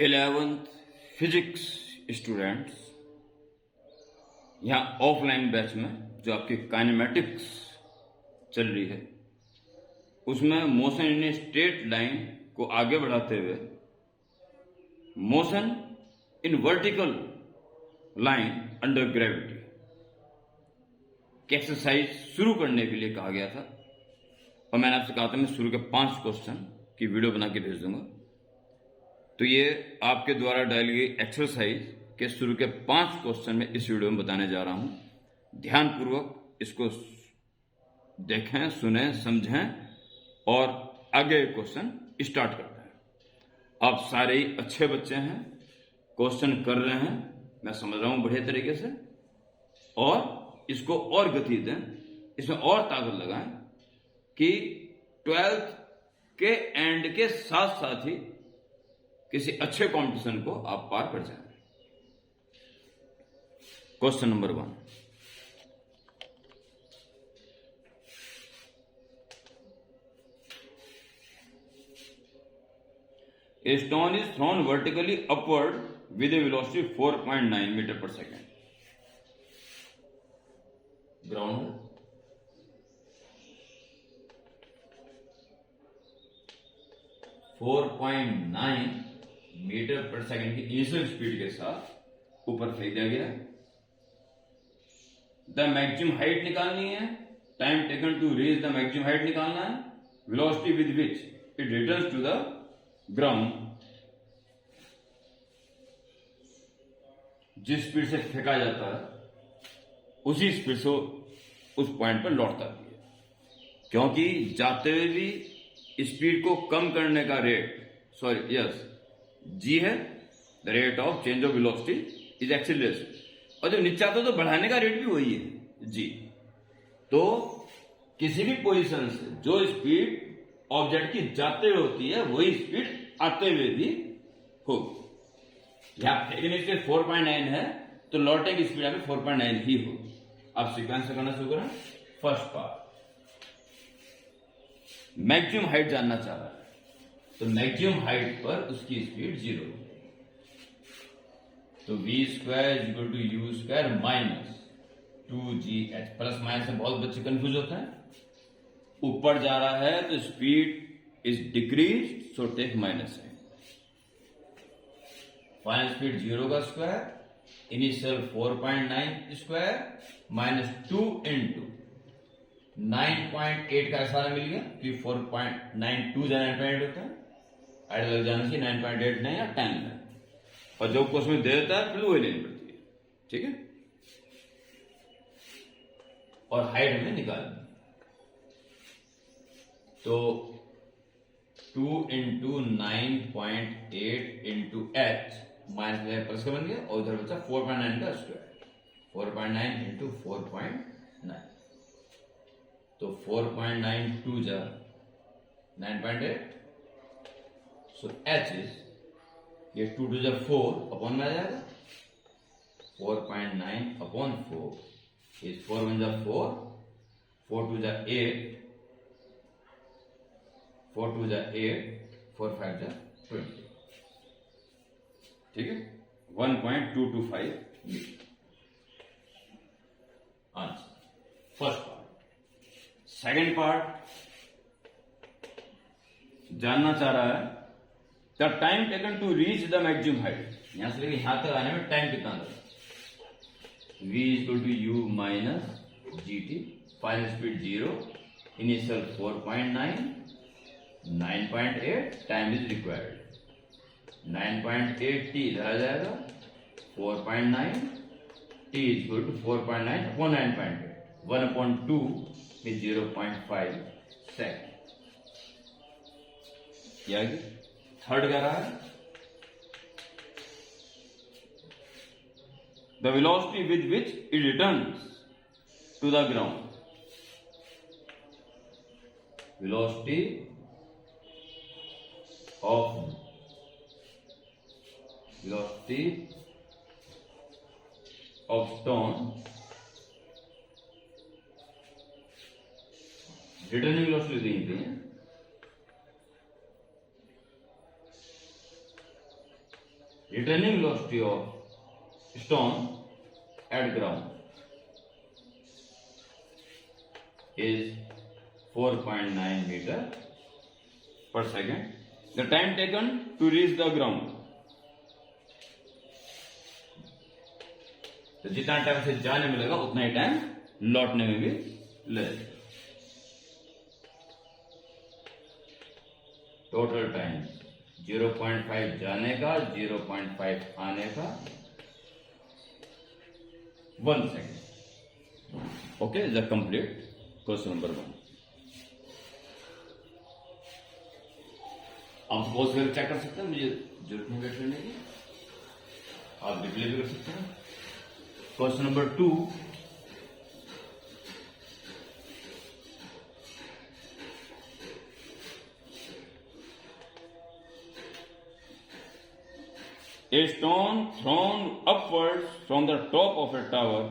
11th physics students, यहाँ offline batch में जो आपकी काइनेमेटिक्स चल रही है उसमें मोशन इन स्ट्रेट लाइन को आगे बढ़ाते हुए motion in vertical line under gravity की एक्सरसाइज शुरू करने के लिए कहा गया था। और मैंने आपसे कहा था मैं शुरू के 5 क्वेश्चन की वीडियो बना के भेज दूंगा। तो ये आपके द्वारा डाली गई एक्सरसाइज के शुरू के 5 क्वेश्चन में इस वीडियो में बताने जा रहा हूं। ध्यानपूर्वक इसको देखें, सुने, समझें और आगे क्वेश्चन स्टार्ट करते हैं। आप सारे ही अच्छे बच्चे हैं, क्वेश्चन कर रहे हैं, मैं समझ रहा हूं बढ़िया तरीके से, और इसको और गति दें, इसमें और ताकत लगाएं कि 12th के एंड के साथ साथ ही किसी अच्छे कंपटीशन को आप पार कर जाएं। Question number 1, A stone is thrown vertically upward with a velocity 4.9 meter per second. Ground 4.9 metre पर सेकंड की इनिशियल स्पीड के साथ ऊपर फेंक दिया गया है। द मैक्सिमम हाइट निकालनी है, time taken to reach the maximum height निकालना है, velocity with which it returns to the ground, जिस स्पीड से फेंका जाता है उसी स्पीड से उस पॉइंट पर लौटता भी है, क्योंकि जाते हुए भी स्पीड को कम करने का रेट जी है, the rate of change of velocity is acceleration, और जब नीचे आता है तो बढ़ाने का रेट भी वही है जी। तो किसी भी पोजीशन से जो स्पीड ऑब्जेक्ट की जाते हुए होती है वही स्पीड आते हुए भी होगी। यहां फेंकने से 4.9 है तो लौटने की स्पीड आपकी 4.9 ही होगी। अब सीक्वेंस से करना शुरू करें। फर्स्ट पार्ट, मैक्सिमम हाइट जानना चाह रहा है, तो मैक्सिमम हाइट पर उसकी स्पीड 0, तो v² = u² - 2gh। Plus minus से बहुत बच्चे कंफ्यूज होते हैं। ऊपर जा रहा है तो speed is decrease, so take minus है। फाइनल स्पीड 0 का square, initial 4.9 square minus 2 into 9.8 का आसाना मिल गया, क्योंकि 4.92 या 9.8 होता है, ऐड लग जाना चाहिए 9.8 नहीं या 10 में, और जो क्वेश्चन में दे देता है फिर वही लेनी पड़ती है, ठीक है। और हाइट हमें निकालनी, तो 2 into 9.8 into h minus plus का बन गया, और उधर बचा 4.9 का स्क्वायर, 4.9 इंटू 4.9, तो 4.92 जा 9.8, सो h इज, ये 2 2 जा 4 अपॉन में आ जाएगा, 4.9 अपॉन 4 इज 4 1 जा 4, 4 2 जा 8, 4 2 जा 8, 4 5 जा 20, ठीक है। 1.225 metre answer first part. Second part जानना चाह रहा है the time taken to reach the maximum height, यहां से लेकर यहां तक आने में टाइम कितना लगा। v = u - gt, final speed 0, initial 4.9, 9.8, time is required, 9.8 t इधर आ जाएगा, 4.9 t = 4.9 अपॉन 9.8, 1/2 में 0.5 सेकेंड। क्या थर्ड कह रहा है the velocity with which it returns to the ground, velocity of stone, returning velocity दी थी, returning velocity of stone at ground is 4.9 meter per second. The time taken to reach the ground. तो जितना time से जाने में लगा उतना ही time लौटने में भी लगेगा. टोटल टाइम 0.5 जाने का, 0.5 आने का, 1 second. Okay, the complete question number 1. आप सपोज करके चेक कर सकते हैं, मुझे जरूरत नहीं वेट करने की, आप रिप्ले भी कर सकते हैं. Question number 2. A stone thrown upwards from the top of a tower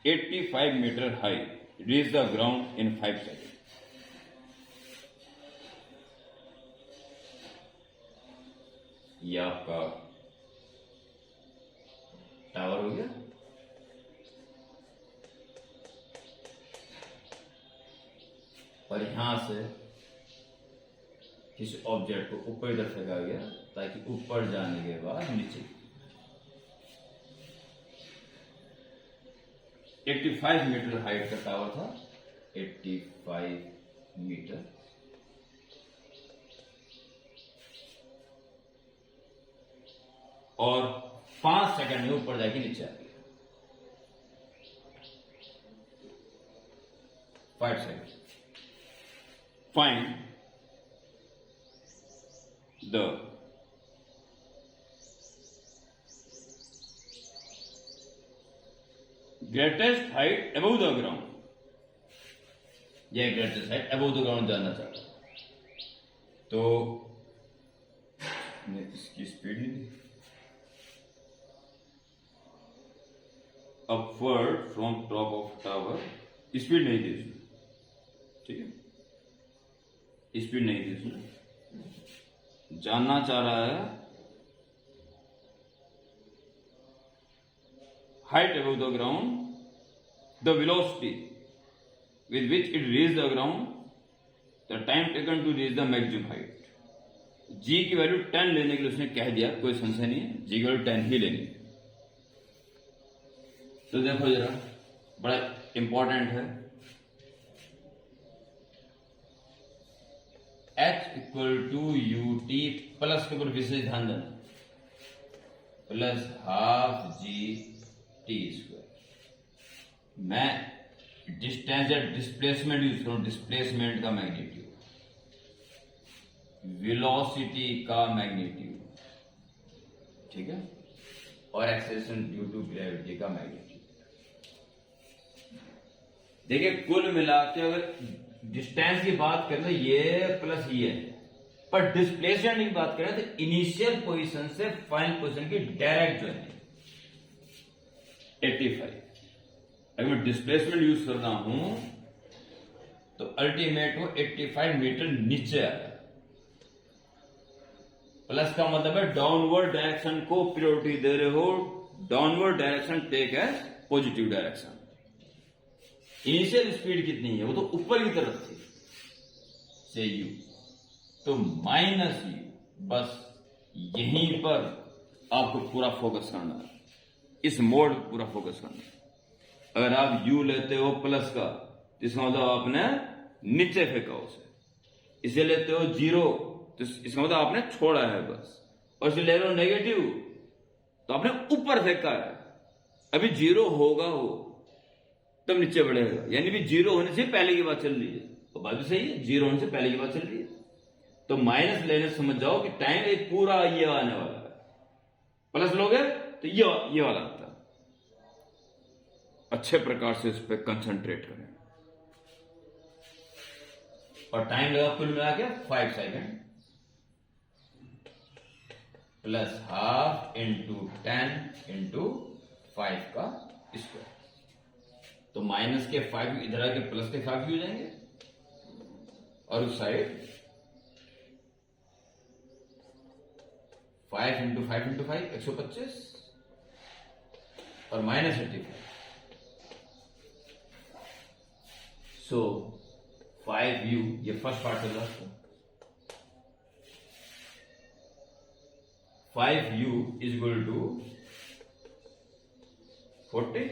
85 meter high reached the ground in 5 seconds. ये आपका टावर हो गया. और यहां से किसी ऑब्जेक्ट को ऊपर इधर फेंका गया ताकि ऊपर जाने के बाद नीचे 85 मीटर हाइट का टावर था. 85 मीटर. और 5 सेकंड में ऊपर जाके नीचे आ गया. 5 second. Find the greatest height above the ground. यह greatest height above the ground जानना चाहता हूं. तो इसकी स्पीड नहीं दी. Upward from top of tower, speed नहीं दी उसने. ठीक है, स्पीड नहीं दी उसने. जानना चाह रहा है height above the ground, the velocity with which it reached the ground, the time taken to reach the maximum height. G की वैल्यू 10 लेने के लिए उसने कह दिया, कोई संशय नहीं है, G की वैल्यू 10 ही लेनी है. तो देखो जरा, बड़ा इंपॉर्टेंट है. H equal to UT plus के ऊपर विशेष ध्यान देना, plus half G T square. मैं डिस्टेंस या डिस्प्लेसमेंट यूज करूं, डिस्प्लेसमेंट का मैग्नीट्यूड, वेलोसिटी का मैग्नीट्यूड, ठीक है, और एक्सेलरेशन ड्यू टू ग्रेविटी का मैग्नीट्यूड. देखिए कुल मिला के अगर डिस्टेंस की बात करें तो ये प्लस ये, पर डिस्प्लेसमेंट की बात करें तो इनिशियल पोजीशन से फाइनल पोजीशन की डायरेक्ट जो है 85. अगर मैं डिस्प्लेसमेंट यूज कर रहा हूं तो अल्टीमेट वो 85 मीटर नीचे आया. प्लस का मतलब है डाउनवर्ड डायरेक्शन को प्रायोरिटी दे रहे हो. Downward direction take as positive direction. Initial speed कितनी है, वो तो ऊपर की तरफ थी से यू, तो माइनस यू. बस यहीं पर आपको पूरा फोकस करना है, इस मोड पर पूरा फोकस करना है. अगर आप u लेते हो प्लस का तो इसका मतलब आपने नीचे फेंका उसे. इसे लेते हो 0 तो इसका मतलब आपने छोड़ा है बस. और इसे ले रहे हो नेगेटिव तो आपने ऊपर फेंका है. अभी 0 होगा वो तब नीचे बढ़ेगा, यानी भी 0 होने से पहले की बात चल रही है. तो बात भी सही है, 0 होने से पहले की बात चल रही है. तो माइनस लेने से समझ जाओ कि टाइम एक पूरा ये आने वाला है. प्लस लोगे तो ये वाला आता है. अच्छे प्रकार से इस पर कंसंट्रेट करें. और टाइम लगा कुल मिला के 5 second plus half into 10 into 5 का स्क्वायर. तो माइनस के 5 इधर आके प्लस के 5 हो जाएंगे और उस साइड 5 इंटू 5 125 और -35। सो 5u, ये फर्स्ट पार्ट होगा, 5u is equal to 40।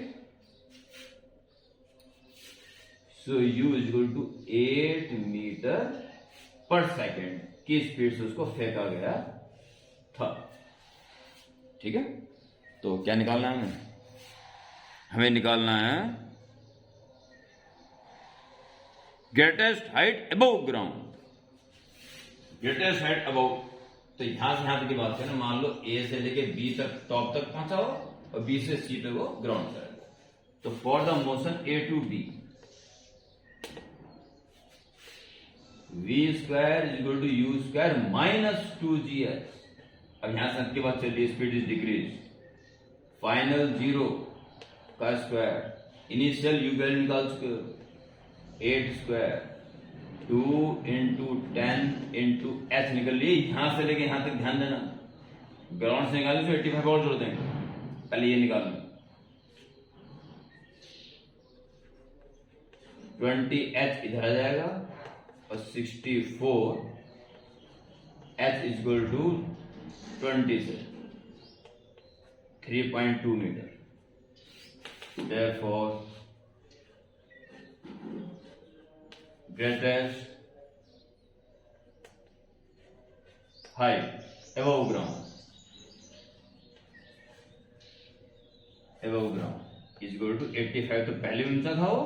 So u is equal to 8 metre per second की स्पीड से उसको फेंका गया था। ठीक है, तो क्या निकालना है हमें निकालना है greatest height above ground. Greatest height above, तो यहां से यहां तक की बात करें, मान लो ए से लेके बी तक टॉप तक पहुंचा हो और बी से सी पे वो ग्राउंड करेगा। तो for the motion A to B, v square is equal to U square minus 2gh। अब यहां से आपके बात चल रही है स्पीड इज डिक्रीज, फाइनल 0 का स्क्वायर, इनिशियल यू वैल्यू निकाल चुके हो, 8 स्क्वायर 2 इंटू 10 इंटू एच निकल ली। यहां से लेके यहां तक ध्यान देना, ग्राउंड से निकाले तो 85 और जोड़ देंगे, पहले ये निकाल लो। 20h इधर आ जाएगा और 64 h इज इक्वल टू 20 से 3.2 metre. Therefore, greatest height above ground is equal to 85। तो पहले ऊंचा था वो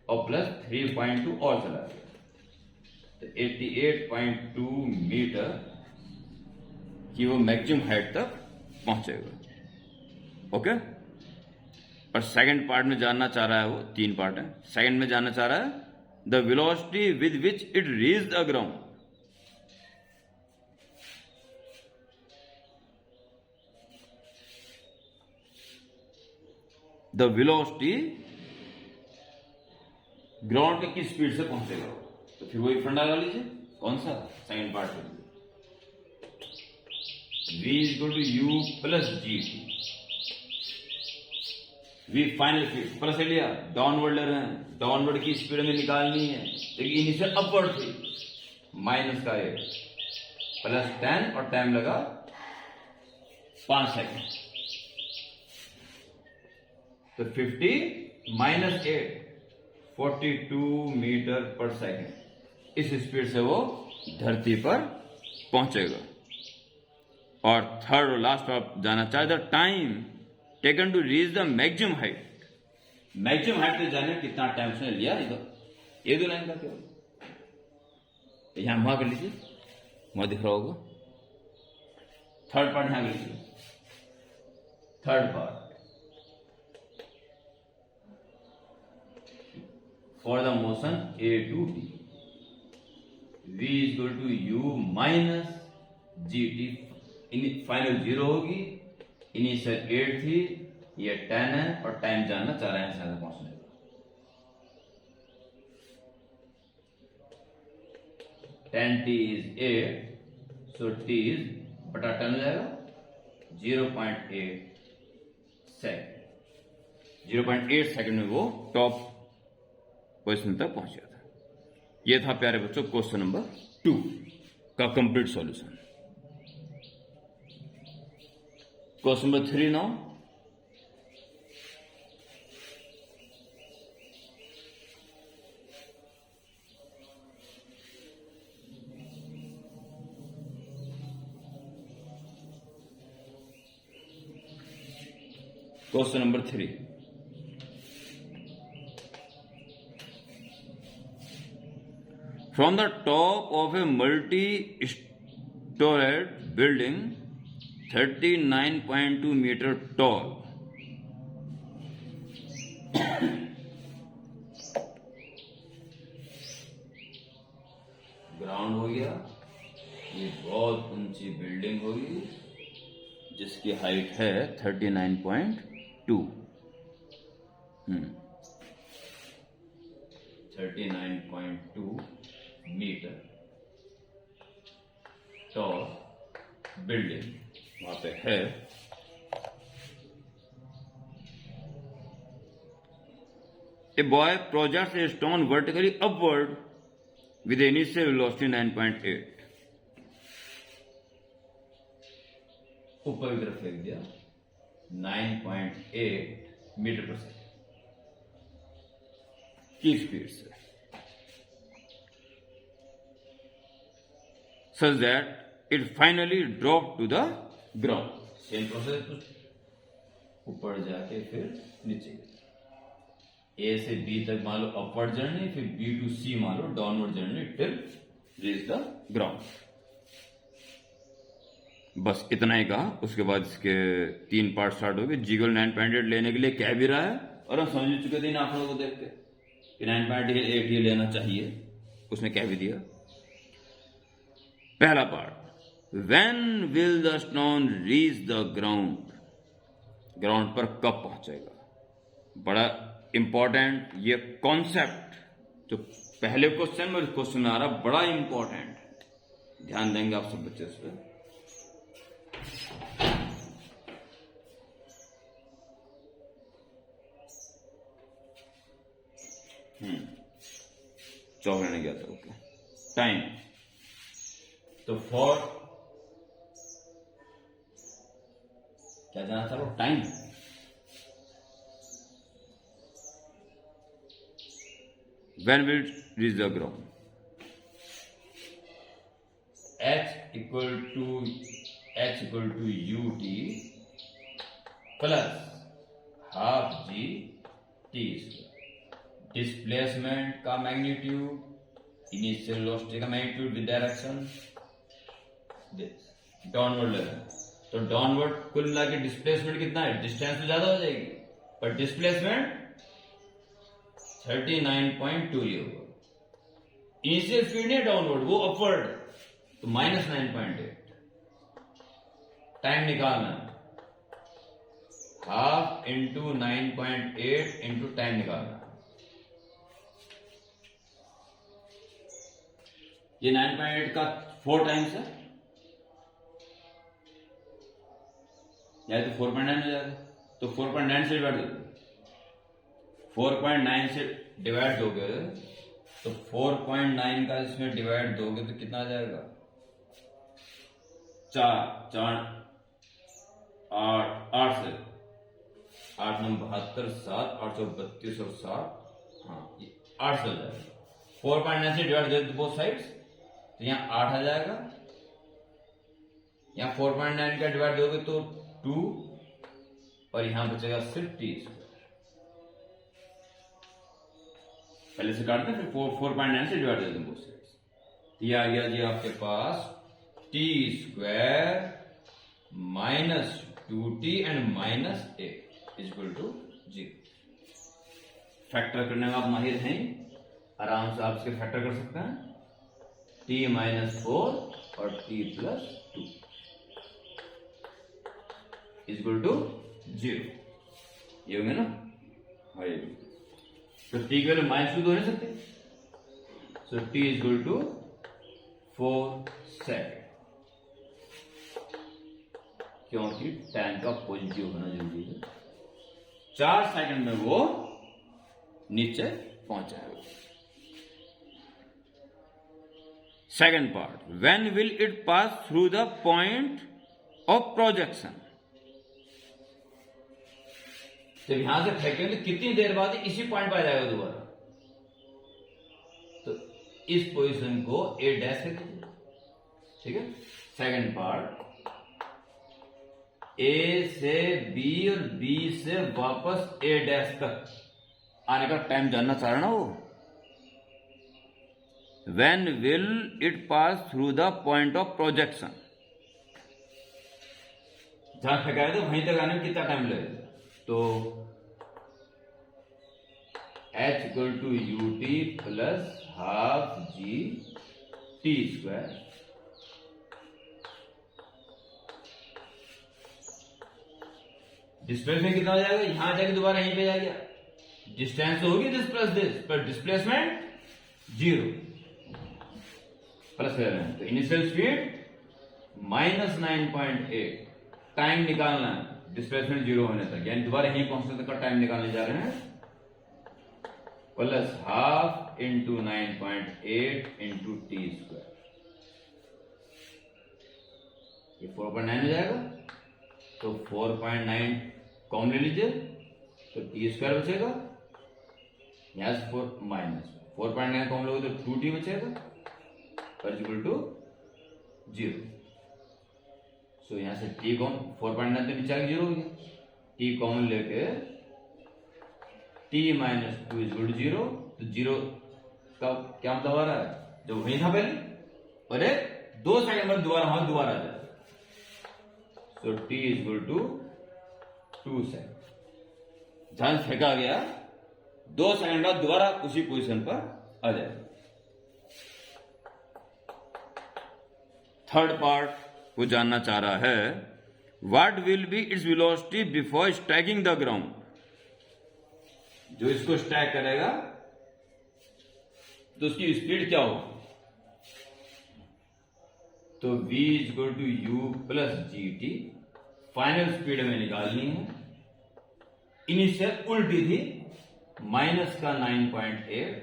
और प्लस 3.2 और चला गया, तो 88.2 मीटर की वो मैक्सिमम हाइट तक पहुंचेगा। ओके, और सेकंड पार्ट में जानना चाह रहा है वो, 3 पार्ट है, सेकंड में जानना चाह रहा है the velocity with which it reach the ground. The velocity ground पे किस स्पीड से पहुंचेगा, तो फिर वही फंडा लगा लीजिए, कौन सा, सेकंड पार्ट में, v is equal to you plus G T. V final speed plus ले लिया, डाउनवर्ड ले रहे हैं, डाउनवर्ड की स्पीड में निकालनी है, लेकिन इनिशियल अपवर्ड थी, माइनस का 8 प्लस 10 और टाइम लगा 5 सेकंड, तो 50 माइनस 8 42 मीटर पर सेकंड, इस स्पीड से वो धरती पर पहुंचेगा। और थर्ड और लास्ट आप जाना चाहे the time taken to reach the maximum height. Maximum height पे जाने कितना टाइम उसने लिया, ये 2 लाइन का केवल, यहां वहां कर लीजिए, वहां दिख रहा होगा। थर्ड पार्ट यहां कर लीजिए, third part for the motion A to B, v is equal to U minus G T. Final 0 होगी, इनिशियल 8 थी, ये 10 है और टाइम जानना चाह रहे हैं शायद पहुंचने का। 10t is 8, so t is बटा 10 हो जाएगा 0.8 सेकंड। 0.8 सेकंड में वो टॉप पोजिशन तक पहुंच गया था। ये था प्यारे बच्चों क्वेश्चन नंबर 2 का complete solution. Question number 3 now. Question number 3, from the top of a multi-storied building 39.2 meter tall, ground हो गया, ये बहुत ऊंची बिल्डिंग होगी जिसकी हाइट है 39.2 39.2 मीटर टॉल बिल्डिंग वहां पे है, a boy projects a stone vertically upward with initial velocity 9.8, ऊपर की तरफ फेंक दिया 9.8 मीटर पर सेकेंड की स्पीड से, such that it finally dropped to the ground. Same process, ऊपर जाके फिर नीचे, ए से बी तक मान लो अपवर्ड जर्नी, फिर बी टू सी मान लो downward journey till reach the ground. बस इतना ही कहा। उसके बाद इसके 3 पार्ट स्टार्ट हो गए। जीगल 9.8 लेने के लिए कह भी रहा है और हम समझ चुके थे इन आंकड़ों को देख के कि 9.8 ये लेना चाहिए, उसने कह भी दिया। पहला part, when will the stone reach the ground, ground पर कब पहुंचेगा। बड़ा इंपॉर्टेंट ये कॉन्सेप्ट जो पहले क्वेश्चन में क्वेश्चन में आ रहा, बड़ा इंपॉर्टेंट, ध्यान देंगे आप सब बच्चे इस पर। चौक लेने गया था, ओके। टाइम, तो फॉर क्या जाना था वो, time. When will reach the ground, h equal to U T plus half G T square. Displacement का मैग्नीट्यूड, इनिशियल वेलोसिटी का magnitude with direction downward level. तो डाउनवर्ड कुल मिला के डिस्प्लेसमेंट कितना है, डिस्टेंस तो ज्यादा हो जाएगी पर डिस्प्लेसमेंट 39.2 ये होगा। इनिशियल स्पीड नहीं डाउनवर्ड, वो अपवर्ड, तो -9.8। टाइम निकालना, हाफ इंटू 9.8 इंटू टाइम निकालना। ये 9.8 का 4 टाइम्स है, या तो 4.9 हो जाएगा, तो 4.9 से डिवाइड दोगे, 4.9 से डिवाइड दोगे तो 4.9 का इसमें डिवाइड दोगे तो कितना आ जाएगा, 8 से 8 9 72 7 832 और 7, हाँ ये 8 से हो जाएगा। 4.9 से डिवाइड दे बोथ साइड्स, तो यहाँ 8 आ जाएगा, यहाँ 4.9 का डिवाइड दोगे तो 2 और यहां बचेगा सिर्फ टी स्क्वायर। पहले से काटते हैं, फिर 4.9 से डिवाइड देते हैं बोथ साइड्स। ये आ गया जी आपके पास t square -2t and -8 equal to 0। Factor करने में आप माहिर हैं, आराम से आप इसके फैक्टर कर सकते हैं। t -4 और t +2 इक्वल टू 0, ये होंगे ना। हाँ ये तो t की वैल्यू -2 तो नहीं सकते, सो t इक्वल टू 4 सेकेंड, क्योंकि टाइम का पॉजिटिव होना जरूरी है। 4 सेकंड में वो नीचे पहुंच जाएगा। Second part, when will it pass through the point of projection. जब यहां से फेंकेंगे तो कितनी देर बाद इसी पॉइंट पर आ जाएगा दोबारा, तो इस पोजीशन को ए डैश कहते हैं, ठीक है। सेकंड पार्ट, ए से बी और बी से वापस ए डैश तक आने का टाइम जानना चाह रहा ना वो। When will it pass through the point of projection, जहां फेंकाया तो वहीं तक आने में कितना टाइम लगेगा, तो h equal to U T plus half G T square. Displacement कितना हो जाएगा, यहां जाके दोबारा यहीं पे जाएगा, डिस्टेंस तो होगी दिस प्लस दिस, पर डिस्प्लेसमेंट 0 प्लस 11, तो इनिशियल स्पीड -9.8 टाइम निकालना है डिस्प्लेसमेंट 0 होने तक, यानी दोबारा यही पहुंचने तक का टाइम निकालने जा रहे हैं, plus half into 9.8 into T square, ये 4.9 हो जाएगा। तो 4.9 कॉमन ले लीजिए, तो टी स्क्वायर बचेगा, यहां से 4 माइनस 4.9 कॉमन लोगे तो 2t बचेगा, इक्वल टू 0। सो यहां से t कॉमन 4.9 तो नीचे 0 हो गया, t कॉमन लेके t माइनस 2 इक्वल टू 0। तो 0 का क्या मतलब आ रहा है, जो वही था पहले, और 2 सेकंड बाद दोबारा आ जाए। सो t इक्वल टू 2 सेकंड, जहां फेंका गया 2 सेकंड बाद दोबारा उसी पोजीशन पर आ जाए। थर्ड पार्ट वो जानना चाह रहा है, what will be its velocity before striking the ground. जो इसको स्ट्राइक करेगा तो उसकी स्पीड क्या होगी, तो v equal to you plus G T, final speed में निकालनी है। इनिशियल उल्टी थी, माइनस का 9.8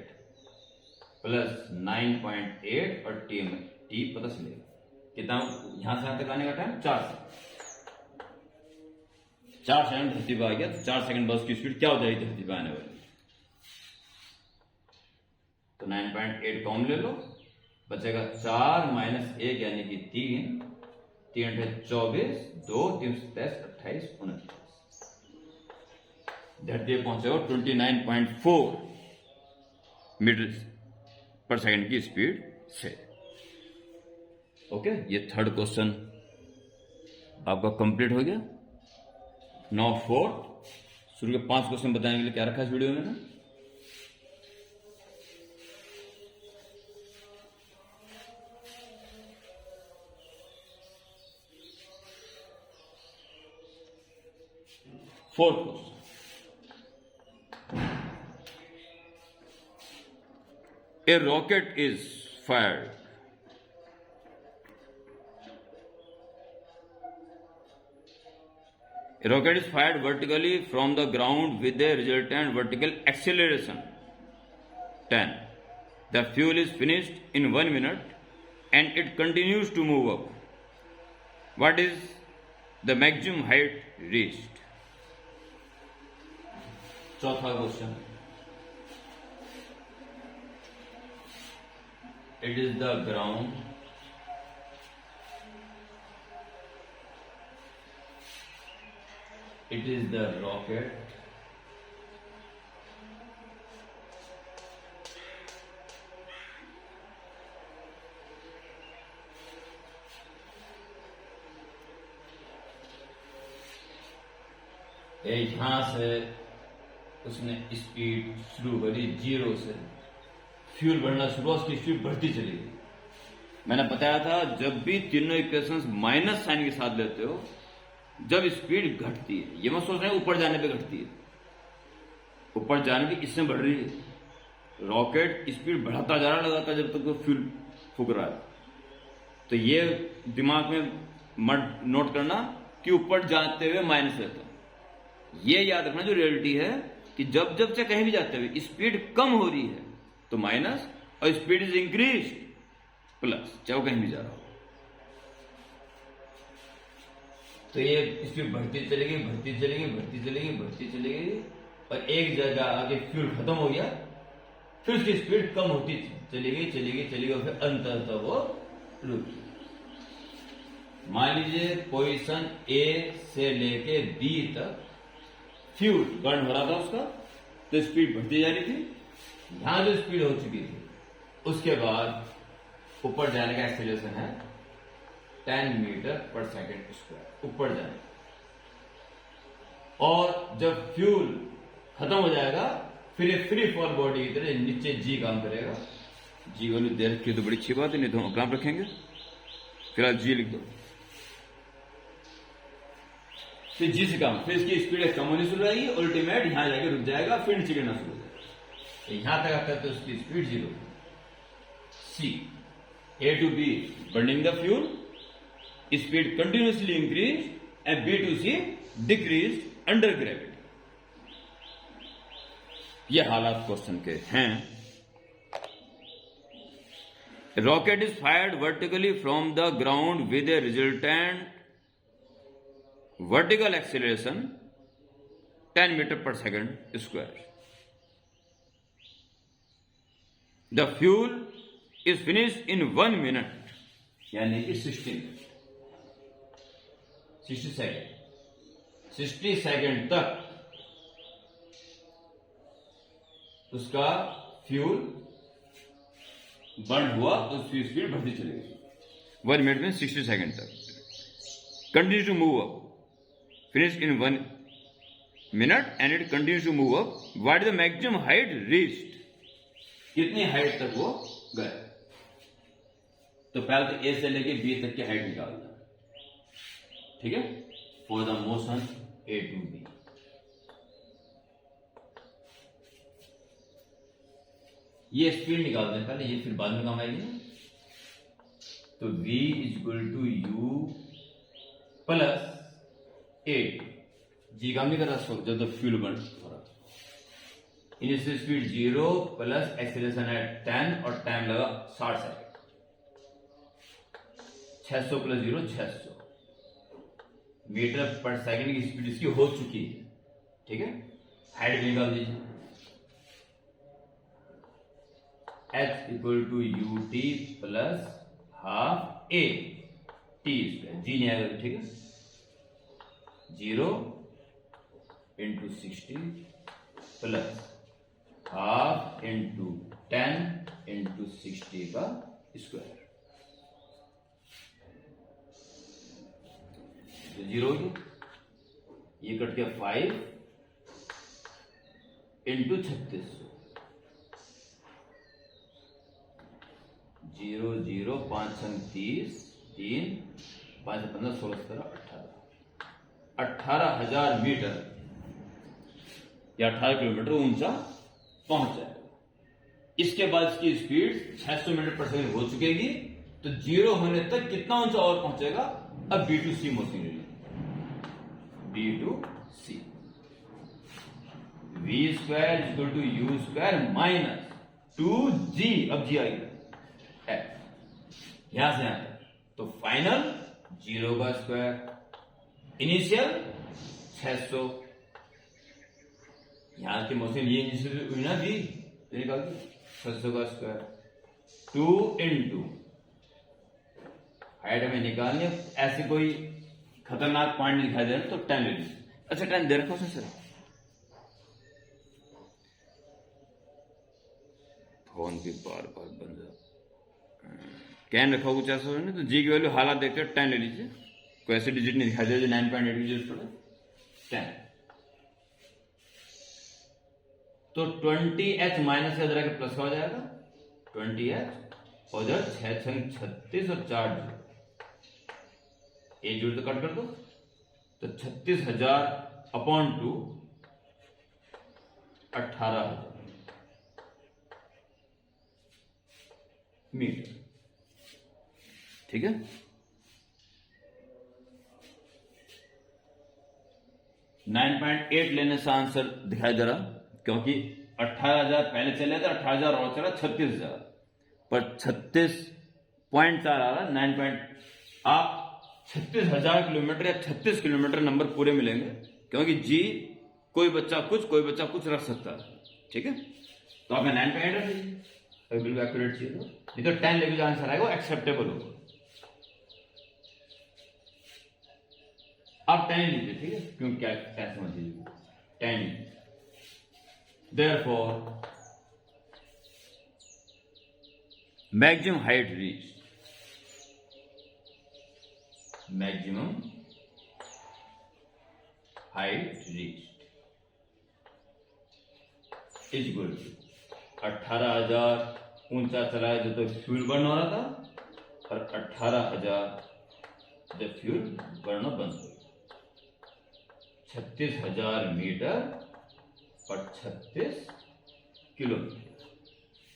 प्लस 9.8 और टी पता चलेगा कितना, यहां से यहां तक आने का टाइम 4 सेकंड धरती पर आ गया, तो 4 सेकंड बाद उसकी स्पीड क्या हो जाएगी धरती पर आने वाली। तो 9.8 कॉमन ले लो, बचेगा 4 माइनस 1 यानी कि 3, 3 24, 2 3 27 28 29, धरती पर पहुंचेगा 29.4 मीटर पर सेकंड की स्पीड से। ओके, ये थर्ड क्वेश्चन आपका कंप्लीट हो गया। नाउ फोर्थ, शुरू के 5 क्वेश्चन बताने के लिए क्या रखा है इस वीडियो में ना, fourth question, A rocket is fired, a rocket is fired vertically from the ground with a resultant vertical acceleration 10. The fuel is finished in 1 minute and it continues to move up. What is the maximum height reached? चौथा question, it is the ground it is the rocket यहां से उसने speed शुरू करी 0 से, fuel बढ़ना शुरू, उसकी स्पीड बढ़ती चली गई। मैंने बताया था जब भी तीनों इक्वेशंस माइनस साइन के साथ लेते हो, जब स्पीड घटती है, ये मत सोच रहे ऊपर जाने पे घटती है, ऊपर जाने की इसमें बढ़ रही है। रॉकेट स्पीड बढ़ाता जा रहा है लगातार जब तक वो फ्यूल फूक रहा है। तो ये दिमाग में मत नोट करना कि ऊपर जाते हुए माइनस रहता है। ये याद रखना जो रियलिटी है कि जब जब से कहीं भी जाते हुए स्पीड कम हो रही है तो माइनस, और स्पीड इज इंक्रीज प्लस, चाहे वो कहीं भी जा रहा हो। तो ये स्पीड बढ़ती चलेगी बढ़ती चलेगी बढ़ती चलेगी बढ़ती चलेगी, और एक जगह आगे फ्यूल खत्म हो गया, फिर उसकी स्पीड कम होती चलेगी चलेगी चलेगी, और फिर अंततः वो रुकी। मान लीजिए पोजीशन ए से लेके बी तक फ्यूल बर्न हो रहा था उसका, तो स्पीड बढ़ती जा रही थी। यहां जो स्पीड हो चुकी थी उसके बाद ऊपर जाने का एक्सेलरेशन है 10 मीटर पर सेकेंड स्क्वायर ऊपर जाने, और जब फ्यूल खत्म हो जाएगा फिर ये फ्री फॉल बॉडी की तरह नीचे जी काम करेगा। जी वाली दे रखी तो बड़ी अच्छी बात है, नहीं तो हम काम रखेंगे। फिलहाल जी लिख दो, फिर जी से काम, फिर इसकी स्पीड कम होनी शुरू रहेगी, अल्टीमेट यहां जाके रुक जाएगा, फिर नीचे गिरना शुरू हो जाएगा। यहां तक आता है तो उसकी speed 0। C A to B burning the fuel, speed continuously increase and B2C decrease under gravity. ये हालात क्वेश्चन के हैं। Rocket is fired vertically from the ground with a resultant vertical acceleration 10 metre per second square. The fuel is finished in 1 minute, यानी कि 60 second तक उसका fuel burn हुआ तो उसकी स्पीड बढ़ती चलेगी 1 मिनट में 60 सेकेंड तक। Continue to move up, finish in 1 minute and it continue to move up. What is the maximum height reached, कितनी हाइट तक वो गए। तो पहले तो ए से लेके बी तक की हाइट निकालना, ठीक है, for the motion A to B. ये स्पीड निकालते हैं पहले, ये फिर बाद में काम आएगी ना। तो v equal to you plus a, g काम नहीं कर रहा जब तक फ्यूल बर्न हो रहा। इनिशियल स्पीड 0 प्लस एक्सीलरेशन है 10 और टाइम लगा 60 second. 600 plus 0 600 metre per second की स्पीड इसकी हो चुकी है, ठीक है। हाइट निकाल दीजिए, h equal to U T plus half a t square, g नहीं आएगा, ठीक है। 0 into 60 plus half into 10 into 60 का स्क्वायर, तो 0 ये कट गया 5 इंटू 3600, 0 0 5 30 3 5 15 16 17 18,000 मीटर या 18 किलोमीटर ऊंचा पहुंच जाएगा। इसके बाद इसकी स्पीड 600 मीटर पर सेकंड हो चुकेगी, तो 0 होने तक कितना ऊंचा और पहुंचेगा। अब B2C motion B2C v square equal to U square minus 2g, अब जी आएगी यहां से यहां तक, तो फाइनल 0 का स्क्वायर, इनिशियल 600, यहां की मोशन ये इनिशियल हुई ना जी, तो निकाल दो 600 का स्क्वायर 2 इंटू हाइट हमें निकालनी है। ऐसे कोई खतरनाक पॉइंट दिखाई दे रहा तो 10 ले लीजिए। अच्छा 10 दे रखा उसने सर, फोन भी बार बार बंद कैन रखा कुछ ऐसा हो ना, तो जी की वैल्यू हालात देखते हैं 10 ले लीजिए। कोई ऐसे डिजिट नहीं दिखाई दे जो 9.8 की जरूरत पड़े, 10। तो 20h माइनस इधर आके प्लस हो जाएगा 20h, और इधर 6 6 36 और 4 ए जोड़ तो कट कर दो, तो 36,000 अपॉन 2 18,000 मीटर, ठीक है। नाइन 9.8 लेने से आंसर दिखाई दे रहा, क्योंकि 18,000 पहले चले थे, 18,000 और चला 36,000, पर 36.4 आ रहा 9. आप 36,000 किलोमीटर या 36 किलोमीटर नंबर पूरे मिलेंगे, क्योंकि जी कोई बच्चा कुछ रख सकता है, ठीक है। तो आपने 9.8 रख लीजिए, बिल्कुल एक्यूरेट चाहिए, नहीं तो 10 लेके जो आंसर आएगा वो एक्सेप्टेबल होगा। आप 10 लीजिए, ठीक है, क्योंकि क्या समझ लीजिए 10। Therefore, maximum height reached is equal to 18,000 ऊंचा चला है तो फ्यूल बर्न हो रहा था, और 18,000 जब फ्यूल बर्न बंद हो, 36,000 मीटर और 36 किलोमीटर।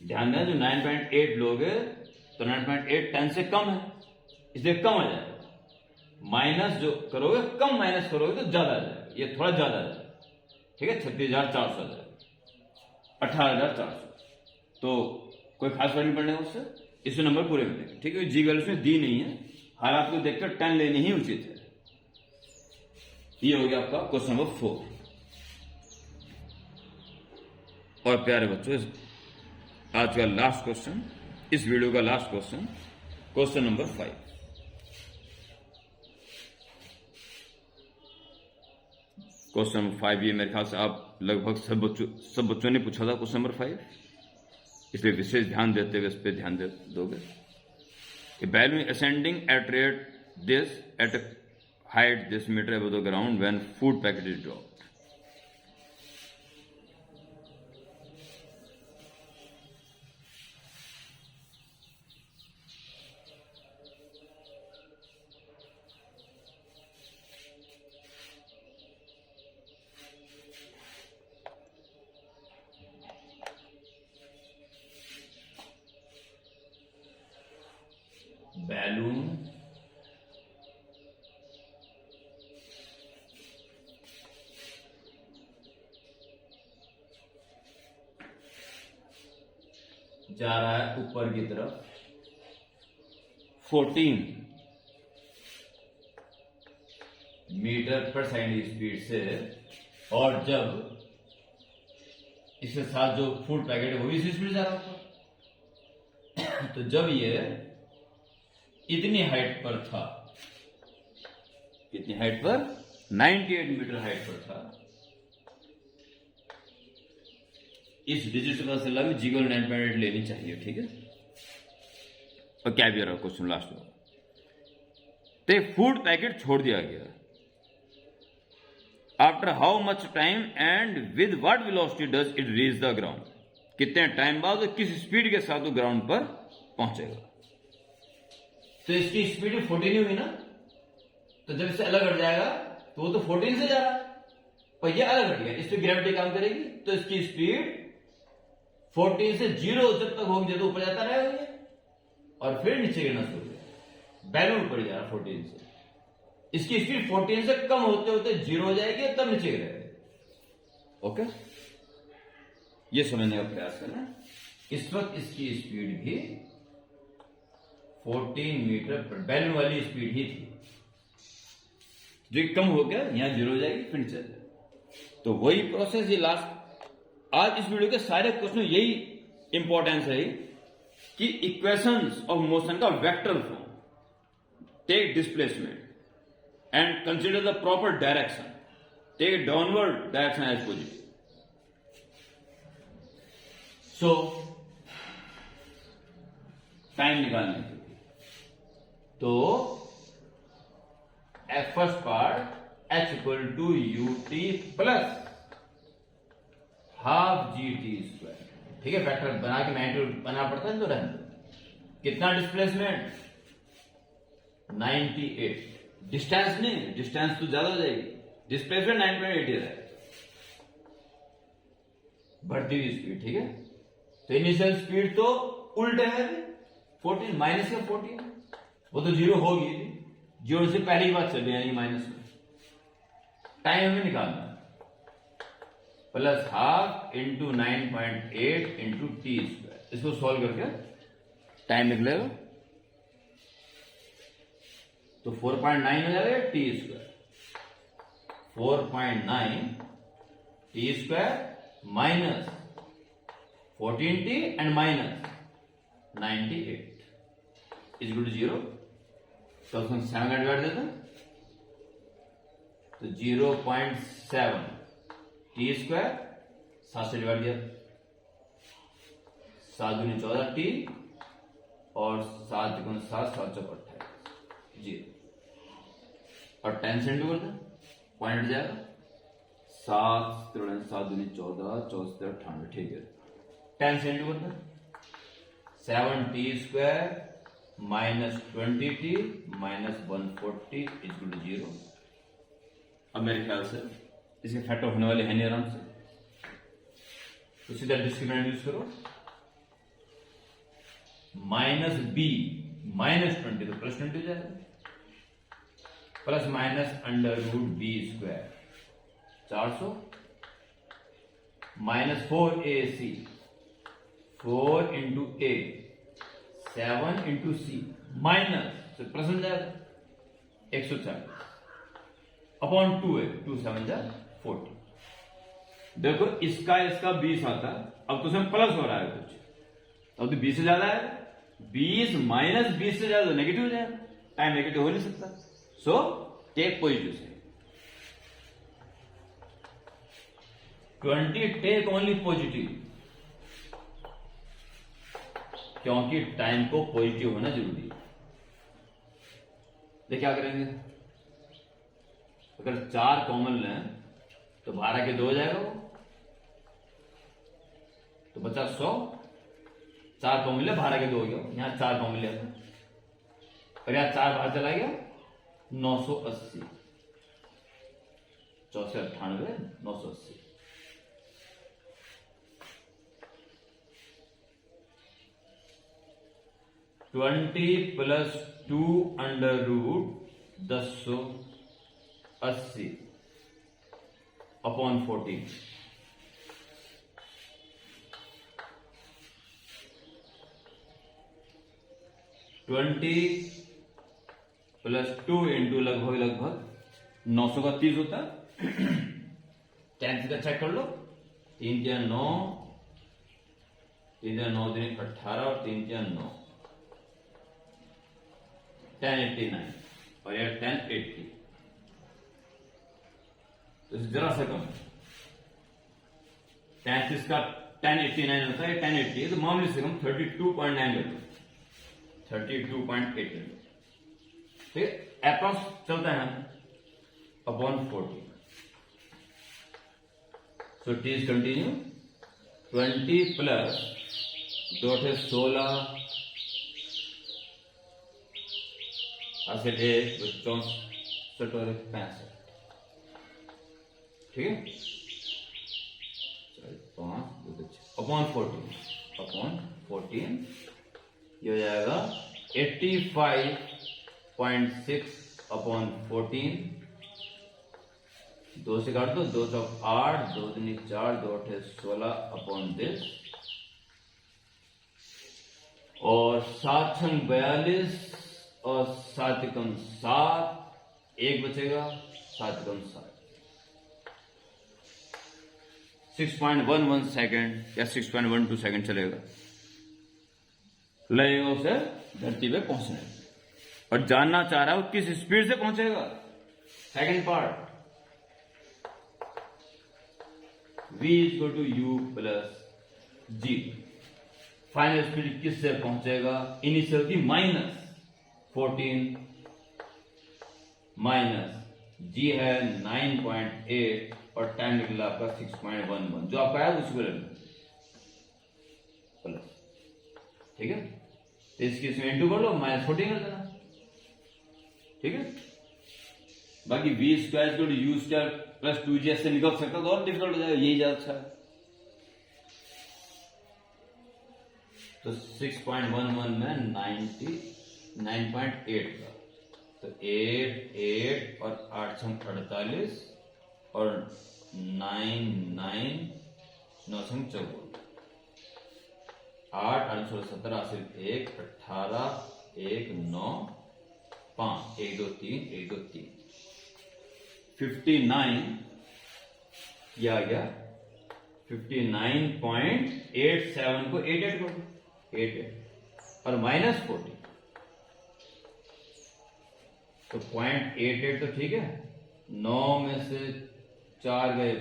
ध्यान दें जो 9.8 लोग है तो 9.8 10 से कम है, इसलिए कम आ जाएगा। माइनस जो करोगे, कम माइनस करोगे तो ज्यादा आ जाएगा, ये थोड़ा ज्यादा आ जाएगा, ठीक है। 36,400 आ जाएगा, 18,400। तो कोई खास फर्क नहीं पड़ने का उससे, इसमें नंबर पूरे मिलेंगे, ठीक है। जी वैल्यू उसमें दी नहीं है, हालात को देखकर 10 लेनी ही उचित है। ये हो गया आपका क्वेश्चन नंबर 4। और प्यारे बच्चों, आज का लास्ट क्वेश्चन, इस वीडियो का last question, question number 5। Question number 5 ये मेरे ख्याल से आप लगभग सब बच्चों ने पूछा था क्वेश्चन नंबर 5, इसलिए विशेष ध्यान देते हुए इस पर ध्यान दोगे। A balloon ascending at a height this meter above the ground when food packet is dropped. Balloon जा रहा है ऊपर की तरफ 14 मीटर पर सेकंड स्पीड से, और जब इसके साथ जो फूड पैकेट है वो भी इसी स्पीड जा रहा है तो जब ये इतनी हाइट पर था, कितनी हाइट पर, 98 मीटर हाइट पर था, इस डिजिट से पता चला में जीगल 9.8 लेनी चाहिए, ठीक है। और क्या भी रहा क्वेश्चन लास्ट में, ते फूड पैकेट छोड़ दिया गया, after how much time and with what velocity does it reach the ground, कितने टाइम बाद और किस स्पीड के साथ वो ग्राउंड पर पहुंचेगा। तो इसकी स्पीड 14 हुई ना, तो जब इससे अलग हट जाएगा तो वो तो 14 से जा रहा है, पर ये अलग हट गया, इस पे ग्रेविटी काम करेगी, तो इसकी स्पीड 14 से 0 जब तक होगी, जब ऊपर जाता रहेगा और फिर नीचे गिरना शुरू हो, बैलून ऊपर जा रहा है 14 से, इसकी स्पीड 14 से कम होते होते 0 हो जाएगी, तब नीचे गिरेगा। ओके, ये समझने का प्रयास करना। इस वक्त इसकी स्पीड भी 14 मीटर पर, बैलून वाली स्पीड ही थी, जो कम हो गया, यहां 0 हो जाएगी, फिर नीचे जाएगी। तो वही प्रोसेस, ये लास्ट, आज इस वीडियो के सारे क्वेश्चन यही इंपॉर्टेंस है कि इक्वेशंस ऑफ मोशन का vector form, take displacement and consider the proper direction, take downward direction as positive. So time निकालने के लिए तो first part h equal to ut plus half GT², ठीक है। फैक्टर बना के मैग्नीट्यूड बना पड़ता है तो रहने दो। कितना डिस्प्लेसमेंट 98, डिस्टेंस नहीं, डिस्टेंस तो ज्यादा हो जाएगी, डिस्प्लेसमेंट 9.8 है, बढ़ती हुई स्पीड, ठीक है। तो इनिशियल स्पीड तो उल्टे है, 14 माइनस का 14, वो तो 0 होगी, 0 से पहले की बात चल रही है, यानी माइनस में। टाइम हमें निकालना है, plus half into 9.8 into T², इसको सॉल्व करके टाइम निकलेगा तो 4.9 हो जाएगा T², 4.9 T² minus 14T and minus 98 is equal to 0। तो उसमें 7 का डिवाइड देते हैं तो 0.7 T², 7 से डिवाइड किया, 7 दूनी 14 T और 7 दुगुना 7, 7 चौक 28, 0। और 10 से इंटू कर दें, पॉइंट जाएगा, 7 दूनी 14, 14 से 98, ठीक है। 10 से इंटू कर दें, 7T² minus 20T minus 140 equal to 0। अब मेरे ख्याल से इसके फैक्टर होने वाले हैं नहीं आराम से, तो सीधा डिस्क्रिमिनेंट यूज करो, माइनस b माइनस 20 तो प्लस 20 हो जाएगा, plus minus under root b square 400 minus 4ac 4 into a 7 into c minus से प्लस बन जाएगा 140 अपॉन 2a 2 7 जा 40। देखो इसका 20 आता है, अब तो उसमें प्लस हो रहा है कुछ, अब तो 20 से ज्यादा है, 20 माइनस 20 से ज्यादा नेगेटिव हो जाएगा, टाइम नेगेटिव हो नहीं सकता, सो टेक पॉजिटिव से 20 टेक ओनली पॉजिटिव, क्योंकि टाइम को पॉजिटिव होना जरूरी है। देखिए क्या करेंगे, अगर 4 कॉमन लें तो 12 के 2 हो जाएगा, वो तो बचा 100, 4 कॉमन ले 12 के 2 हो गया, यहां 4 कॉमन ले और यहां 4 बाहर चला गया 980, 4 98 980। Twenty plus 2 under root 1080 upon 14 20 plus 2 into लगभग 930 होता है, 10 का चेक कर लो, 3 या 9, 3 या 9 दिन 18 और 3 या 9 1089 और यह 1080, तो जरा सा कम 33 का 1089 होता है, 1080 तो मामूली से कम 32.9 32.8, ठीक है, अप्रॉक्स चलता है upon 40, so T is continue 20 plus 2 16 ऐसे 64 और 65, ठीक है, 5 अपॉन 14 ये हो जाएगा 85.6 अपॉन 14, 2 से काट दो, 2 चौक 8, 2 दूनी 4, 2 अठे 16 अपॉन दिस, और 7 छंग 42 और 7 एकम 7, 1 बचेगा, 7 एकम 7, 6.11 सेकेंड या 6.12 सेकेंड चलेगा, लगेगा उसे धरती पे पहुंचने, और जानना चाह रहा है किस स्पीड से पहुंचेगा। Second part, v equal to you plus G, final speed किससे पहुंचेगा, इनिशियल की -14 माइनस जी है 9.8 और टाइम निकला आपका 6.11, जो आपका है उसको लगना प्लस, ठीक है, तो इसकी इसमें इंटू कर लो, -14 कर देना, ठीक है, बाकी v स्क्वायर को यू स्क्वायर प्लस 2g से निकल सकता तो और डिफिकल्ट हो जाएगा, यही ज्यादा अच्छा है, तो 6.11 में 99.8 का, तो 8 और 8 छंग 48 और 9 9 छंग 14, 8 8 16 17 सिर्फ 1 18 1 9 5 1 2 3 1 2 3 59 किया गया, 59.87 को 88 को 88 और -14, तो 0.88 तो ठीक है, 9 में से 4 गए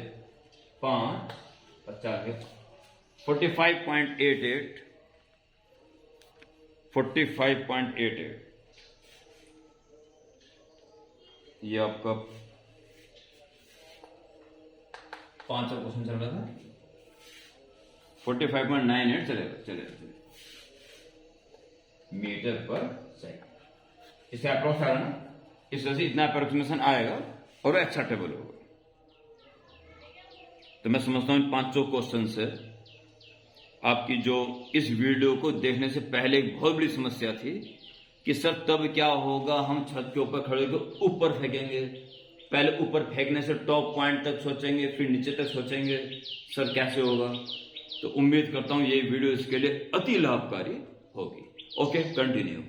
5 और 4 गए 45.88 ये आपका 5 क्वेश्चन चल रहा था, 45.98 चलेगा मीटर पर सेकंड, इससे अप्रोक्स आएगा ना, इस वजह से इतना अप्रोक्सीमेशन आएगा और एक्सेप्टेबल होगा। तो मैं समझता हूं 5 क्वेश्चन से आपकी जो इस वीडियो को देखने से पहले एक बहुत बड़ी समस्या थी कि कि सर तब क्या होगा, हम छत के ऊपर खड़े होकर ऊपर फेंकेंगे, पहले ऊपर फेंकने से टॉप पॉइंट तक सोचेंगे, फिर नीचे तक सोचेंगे, सर कैसे होगा। तो उम्मीद करता हूं ये वीडियो इसके लिए अति लाभकारी होगी। Okay, continue.